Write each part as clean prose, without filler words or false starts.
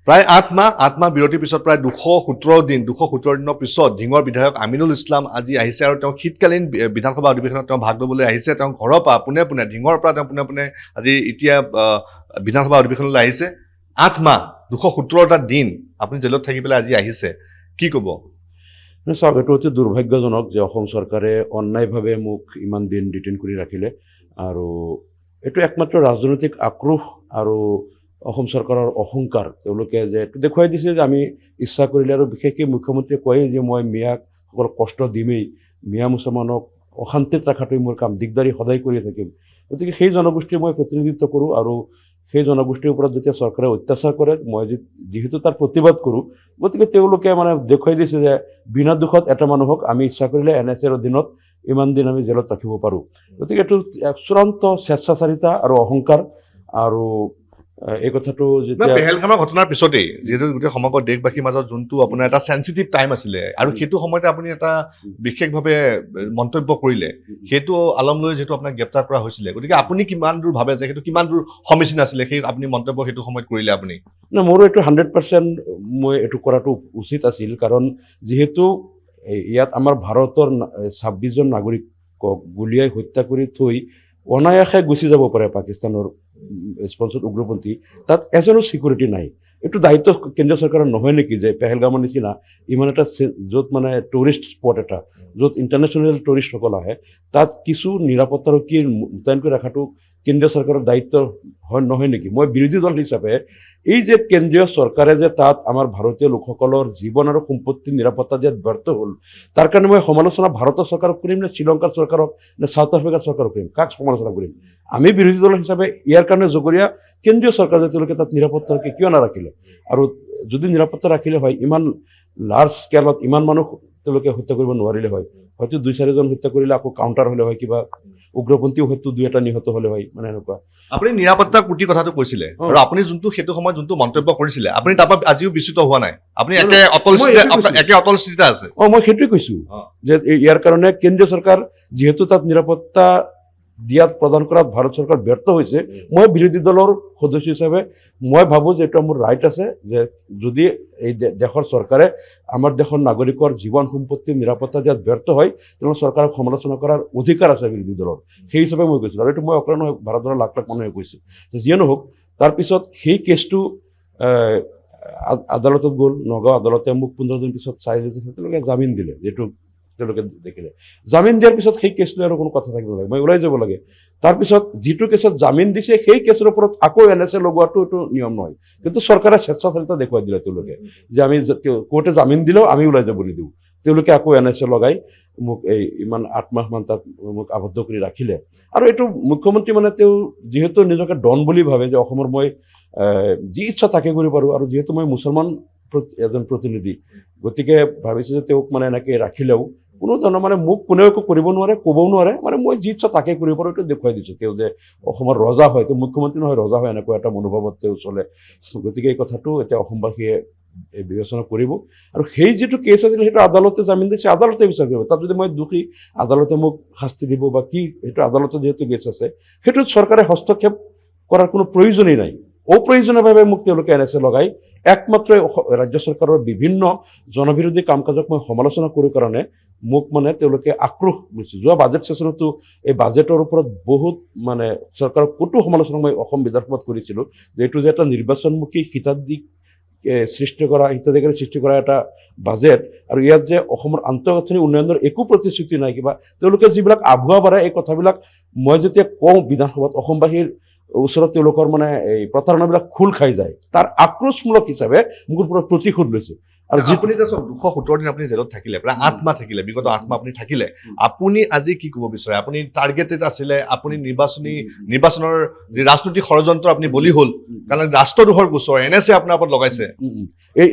প্ৰায় ৮ মাহ বিৰতিৰ পিছত প্ৰায় ২১৭ দিনৰ পিছত ঢিঙৰ বিধায়ক আমিনুল ইছলাম আজি আহিছে আৰু তেওঁ শীতকালীন বিধানসভা অধিৱেশনত তেওঁ ভাগ ল'বলৈ আহিছে। তেওঁ ঘৰৰ পৰা পোনে ঢিঙৰ পৰা তেওঁ পোনে আজি এতিয়া বিধানসভা অধিৱেশনলৈ আহিছে। ৮ মাহ ২১৭টা দিন আপুনি জেলত থাকি পেলাই আজি আহিছে, কি ক'ব? চাওক, এইটো অতি দুৰ্ভাগ্যজনক যে অসম চৰকাৰে অন্যায়ভাৱে মোক ইমান দিন ডিটেইন কৰি ৰাখিলে আৰু এইটো একমাত্ৰ ৰাজনৈতিক আক্ৰোশ আৰু অসম চৰকাৰৰ অহংকাৰ। তেওঁলোকে যে এইটো দেখুৱাই দিছে যে আমি ইচ্ছা কৰিলে, আৰু বিশেষকৈ মুখ্যমন্ত্ৰীয়ে কয়ে যে মই মিয়াসকলক কষ্ট দিমেই, মিয়া মুছলমানক অশান্তিত ৰখাটোৱেই মোৰ কাম, দিগদাৰী সদায় কৰি থাকিম। গতিকে সেই জনগোষ্ঠীৰ মই প্ৰতিনিধিত্ব কৰোঁ আৰু সেই জনগোষ্ঠীৰ ওপৰত যেতিয়া চৰকাৰে অত্যাচাৰ কৰে মই যিহেতু তাৰ প্ৰতিবাদ কৰোঁ, গতিকে তেওঁলোকে মানে দেখুৱাই দিছে যে বিনা দুখত এটা মানুহক আমি ইচ্ছা কৰিলে NSAৰ অধীনত ইমান দিন আমি জেলত ৰাখিব পাৰোঁ। গতিকে এইটো চূড়ান্ত স্বেচ্ছাচাৰিতা আৰু অহংকাৰ। আৰু এই কথাটো যেতিয়া পেহেলগামৰ ঘটনাৰ পিছতেই যিহেতু গোটেই সমগ্ৰ দেশবাসীৰ মাজত যোনটো আপোনাৰ এটা চেঞ্চিটিভ টাইম আছিলে আৰু সেইটো সময়তে আপুনি এটা বিশেষভাৱে মন্তব্য কৰিলে, সেইটো আলম লৈ যিহেতু আপোনাক গ্ৰেপ্তাৰ কৰা হৈছিলে, গতিকে আপুনি কিমান দূৰ ভাবে যে সেইটো কিমান দূৰ সমীচীন আছিলে সেই আপুনি মন্তব্য সেইটো সময়ত কৰিলে? আপুনি মোৰো এইটো 100% মই এইটো কৰাটো উচিত আছিল, কাৰণ যিহেতু ইয়াত আমাৰ ভাৰতৰ 26জন নাগৰিকক গুলীয়াই হত্যা কৰি থৈ অনায়াসে গুচি যাব পাৰে পাকিস্তানৰ স্পন্সৰ্ড উগ্ৰপন্থী, তাত এজনো চিকিউৰিটি নাই। এইটো দায়িত্ব কেন্দ্ৰীয় চৰকাৰৰ নহয় নেকি যে পেহেলগামৰ নিচিনা ইমান এটা য'ত মানে টুৰিষ্ট স্পট এটা, য'ত ইণ্টাৰনেশ্যনেল টুৰিষ্টসকল আহে, তাত কিছু নিৰাপত্তাৰক্ষী মোতায়েন কৰি ৰখাটো কেন্দ্ৰীয় চৰকাৰৰ দায়িত্ব নহয় নেকি? মই বিৰোধী দল হিচাপে এই যে কেন্দ্ৰীয় চৰকাৰে যে তাত আমাৰ ভাৰতীয় লোকসকলৰ জীৱন আৰু সম্পত্তিৰ নিৰাপত্তা দিয়াত ব্যৰ্থ হ'ল, তাৰ কাৰণে মই সমালোচনা ভাৰতৰ চৰকাৰক কৰিম নে শ্ৰীলংকাৰ চৰকাৰক নে ছাউথ আফ্ৰিকাৰ চৰকাৰক কৰিম? কাক সমালোচনা কৰিম? আমি বিৰোধী দল হিচাপে ইয়াৰ কাৰণে জগৰীয়া কেন্দ্ৰীয় চৰকাৰে তেওঁলোকে তাত নিৰাপত্তাৰক্ষী কিয় নাৰাখিলে? আৰু যদি নিৰাপত্তা ৰাখিলে হয়, ইমান লাৰ্জ স্কেলত ইমান মানুহ তেওঁলোকে হত্যা কৰিব নোৱাৰিলে হয়। হয়তো 2-4জন হত্যা কৰিলে আকৌ কাউণ্টাৰ হ'লে হয়, কিবা উগ্ৰপন্থীও হয়তো 2-এটা নিহত হ'লে হয়, মানে এনেকুৱা। আপুনি নিৰাপত্তাৰ কুটি কথাটো কৈছিলে আৰু আপুনি সেইটো সময়ত যোনটো মন্তব্য কৰিছিলে, আপুনি তাৰ পৰা আজিও বিচ্যুত হোৱা নাই? আপুনি একে অটল স্থিতিতে আছে? মই সেইটোৱে কৈছো যে ইয়াৰ কাৰণে কেন্দ্ৰীয় চৰকাৰ যিহেতু তাত নিৰাপত্তা দিয়াত প্ৰদান কৰাত ভাৰত চৰকাৰ ব্যৰ্থ হৈছে, মই বিৰোধী দলৰ সদস্য হিচাপে মই ভাবোঁ যে এইটো মোৰ ৰাইট আছে যে যদি এই দেশৰ চৰকাৰে আমাৰ দেশৰ নাগৰিকৰ জীৱন সম্পত্তিৰ নিৰাপত্তা দিয়াত ব্যৰ্থ হয়, তেনেহ'লে চৰকাৰক সমালোচনা কৰাৰ অধিকাৰ আছে বিৰোধী দলৰ। সেই হিচাপে মই কৈছিলোঁ, আৰু এইটো মই অকলে নহয়, ভাৰতৰ লাখ লাখ মানুহে কৈছে। যিয়ে নহওক, তাৰপিছত সেই কেছটো আদালতত গ'ল, নগাঁও আদালতে মোক 15 দিন পিছত চাই তেওঁলোকে জামিন দিলে। যিহেতু তেওঁলোকে দেখিলে জামিন দিয়াৰ পিছত সেই কেছ লৈ আৰু কোনো কথা থাকিব লাগে, মই ওলাই যাব লাগে। তাৰপিছত যিটো কেছত জামিন দিছে সেই কেছৰ ওপৰত আকৌ NSA লগোৱাটো এইটো নিয়ম নহয়, কিন্তু চৰকাৰে স্বেচ্ছাচাৰিতা দেখুৱাই দিলে তেওঁলোকে যে আমি কোৰ্টে জামিন দিলেও আমি ওলাই যাব নিদিওঁ। তেওঁলোকে আকৌ NSA লগাই মোক এই ইমান 8 মাহমান তাত মোক আবদ্ধ কৰি ৰাখিলে। আৰু এইটো মুখ্যমন্ত্ৰী মানে তেওঁ যিহেতু নিজকে ডন বুলি ভাবে যে অসমৰ মই যি ইচ্ছা তাকে কৰিব পাৰোঁ, আৰু যিহেতু মই মুছলমান এজন প্ৰতিনিধি, গতিকে ভাবিছোঁ যে তেওঁক মানে এনেকৈ ৰাখিলেও কোনো ধৰণৰ মানে মোক কোনেও একো কৰিব নোৱাৰে, ক'বও নোৱাৰে, মানে মই যি ইচ্ছা তাকে কৰিব পাৰোঁ। এইটো দেখুৱাই দিছোঁ তেওঁ যে অসমৰ ৰজা হয়, তেওঁ মুখ্যমন্ত্ৰী নহয় ৰজা হয়, এনেকুৱা এটা মনোভাৱত তেওঁ চলে। গতিকে এই কথাটো এতিয়া অসমবাসীয়ে বিবেচনা কৰিব। আৰু সেই যিটো কেছ আছিল সেইটো আদালতে জামিন দিছে, আদালতে বিচাৰ কৰিব। তাত যদি মই দোষী, আদালতে মোক শাস্তি দিব বা কি, সেইটো আদালতে যিহেতু কেছ আছে, সেইটোত চৰকাৰে হস্তক্ষেপ কৰাৰ কোনো প্ৰয়োজনেই নাই। অপ্ৰয়োজনীয়ভাৱে মোক তেওঁলোকে NSA লগাই একমাত্ৰ ৰাজ্য চৰকাৰৰ বিভিন্ন জনবিৰোধী কাম কাজক মই সমালোচনা কৰোঁ কাৰণে মোক মানে তেওঁলোকে আক্ৰোশ কৰিছে। যোৱা বাজেট ছেছনতো এই বাজেটৰ ওপৰত বহুত মানে চৰকাৰৰ কটু সমালোচনা মই অসম বিধানসভাত কৰিছিলোঁ, যে এইটো যে এটা নিৰ্বাচনমুখী হিতাধিকাৰী সৃষ্টি কৰা এটা বাজেট, আৰু ইয়াত যে অসমৰ আন্তঃগাঁথনি উন্নয়নৰ একো প্ৰতিশ্ৰুতি নাই। কিবা তেওঁলোকে যিবিলাক আভুৱা বাঢ়ে এই কথাবিলাক মই যেতিয়া কওঁ বিধানসভাত, অসমবাসীৰ ওচৰত তেওঁলোকৰ মানে এই প্ৰতাৰণাবিলাক খোল খাই যায়। তাৰ আক্ৰোশমূলক হিচাপে মোৰ পৰা প্ৰতিশোধ লৈছে। আৰু আপুনি 217 দিন আপুনি জেলত থাকিলে, প্ৰায় 8 মাহ থাকিলে, বিগত 8 মাহ আপুনি থাকিলে, আপুনি আজি কি ক'ব বিচাৰে? আপুনি টাৰ্গেটেড আছিলে, আপুনি নিৰ্বাচনৰ যি ৰাজনৈতিক ষড়যন্ত্ৰ আপুনি বলি হ'ল, কাৰণ ৰাষ্ট্ৰদ্ৰোহৰ গোচৰ NSA আপোনাৰ ওপৰত লগাইছে।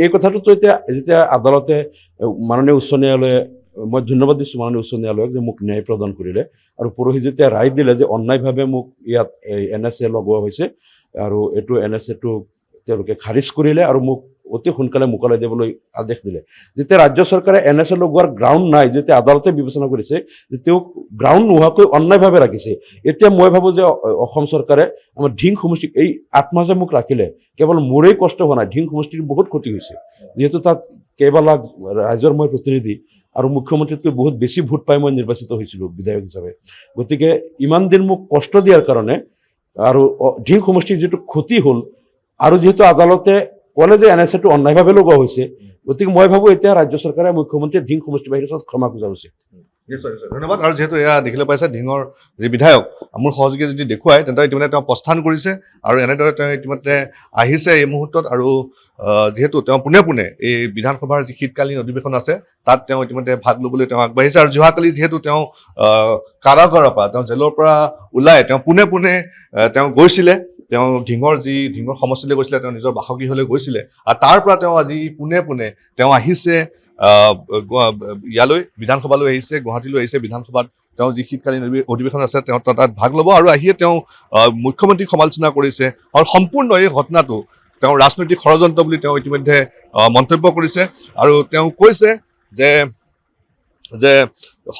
এই কথাটোতো যেতিয়া আদালতে মাননীয় উচ্চ ন্যায়ালয়ে, মই ধন্যবাদ দিছোঁ মাননীয় উচ্চ ন্যায়ালয়ক যে মোক ন্যায় প্ৰদান কৰিলে, আৰু পৰহি যেতিয়া ৰায় দিলে যে অন্যায়ভাৱে মোক ইয়াত NSA লগোৱা হৈছে আৰু এইটো NSAটো তেওঁলোকে খাৰিজ কৰিলে আৰু মোক অতি সোনকালে মোকলাই দিবলৈ আদেশ দিলে যেতিয়া ৰাজ্য চৰকাৰে NSA লগোৱাৰ গ্ৰাউণ্ড নাই যেতিয়া আদালতে বিবেচনা কৰিছে যে তেওঁক গ্ৰাউণ্ড নোহোৱাকৈ অন্যায়ভাৱে ৰাখিছে এতিয়া মই ভাবোঁ যে অসম চৰকাৰে আমাৰ ধিং সমষ্টিক এই 8 মাহ যে মোক ৰাখিলে কেৱল মোৰেই কষ্ট হোৱা নাই ধিং সমষ্টিৰ বহুত ক্ষতি হৈছে যিহেতু তাত কেইবালাখ ৰাইজৰ মই প্ৰতিনিধি আৰু মুখ্যমন্ত্ৰীতকৈ বহুত বেছি ভোট পাই মই নিৰ্বাচিত হৈছিলোঁ বিধায়ক হিচাপে গতিকে ইমান দিন মোক কষ্ট দিয়াৰ কাৰণে আৰু ধিং সমষ্টিৰ যিটো ক্ষতি হ'ল আৰু যিহেতু আদালতে ক'লে যে NSAটো অন্যায়ভাৱে লগোৱা হৈছে গতিকে মই ভাবোঁ এতিয়া ৰাজ্য চৰকাৰে মুখ্যমন্ত্ৰীয়ে ধিং সমষ্টি বাহিনীৰ ওচৰত ক্ষমা খোজা উচিত নিশ্চয় নিশ্চয় ধন্যবাদ আৰু যিহেতু এয়া দেখিবলৈ পাইছে ধিঙৰ যি বিধায়ক মোৰ সহযোগীয়ে যদি দেখুৱায় তেন্তে ইতিমধ্যে তেওঁ প্ৰস্থান কৰিছে আৰু এনেদৰে তেওঁ ইতিমধ্যে আহিছে এই মুহূৰ্তত আৰু যিহেতু তেওঁ পোনে পোনে এই বিধানসভাৰ যি শীতকালীন অধিৱেশন আছে তাত তেওঁ ইতিমধ্যে ভাগ ল'বলৈ তেওঁ আগবাঢ়িছে আৰু যোৱাকালি যিহেতু তেওঁ কাৰাগাৰৰ পৰা তেওঁ জেলৰ পৰা ওলাই তেওঁ পোনে পোনে তেওঁ গৈছিলে তেওঁ ধিঙৰ সমষ্টিলৈ গৈছিলে তেওঁ নিজৰ বাসগৃহলৈ গৈছিলে আৰু তাৰ পৰা তেওঁ আজি পোনে পোনে তেওঁ আহিছে ইয়ালৈ বিধানসভালৈ আহিছে গুৱাহাটীলৈ আহিছে বিধানসভাত তেওঁ যি শীতকালীন অধিৱেশন আছে তেওঁ তাত ভাগ ল'ব আৰু আহিয়ে তেওঁ মুখ্যমন্ত্ৰীক সমালোচনা কৰিছে আৰু সম্পূৰ্ণ এই ঘটনাটো তেওঁ ৰাজনৈতিক ষড়যন্ত্ৰ বুলি তেওঁ ইতিমধ্যে মন্তব্য কৰিছে আৰু তেওঁ কৈছে যে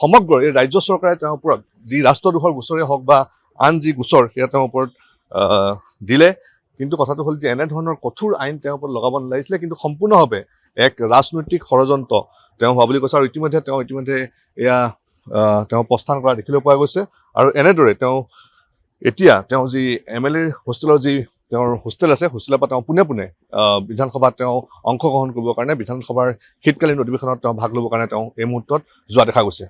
সমগ্ৰ এই ৰাজ্য চৰকাৰে তেওঁৰ ওপৰত যি ৰাষ্ট্ৰদ্ৰোহৰ গোচৰে হওক বা আন যি গোচৰ সেয়া তেওঁৰ ওপৰত দিলে কিন্তু কথাটো হ'ল যে এনেধৰণৰ কঠোৰ আইন তেওঁৰ ওপৰত লগাব নালাগিছিলে কিন্তু সম্পূৰ্ণভাৱে এক ৰাজনৈতিক ষড়যন্ত্ৰ তেওঁ হোৱা বুলি কৈছে আৰু ইতিমধ্যে এয়া তেওঁ প্ৰস্থান কৰা দেখিবলৈ পোৱা গৈছে আৰু এনেদৰে এতিয়া তেওঁ যি MLA হোষ্টেলৰ যি তেওঁৰ হোষ্টেল আছে হোষ্টেলৰ পৰা তেওঁ পোনে পোনে বিধানসভাত তেওঁ অংশগ্ৰহণ কৰিবৰ কাৰণে বিধানসভাৰ শীতকালীন অধিৱেশনত তেওঁ ভাগ ল'বৰ কাৰণে তেওঁ এই মুহূৰ্তত যোৱা দেখা গৈছে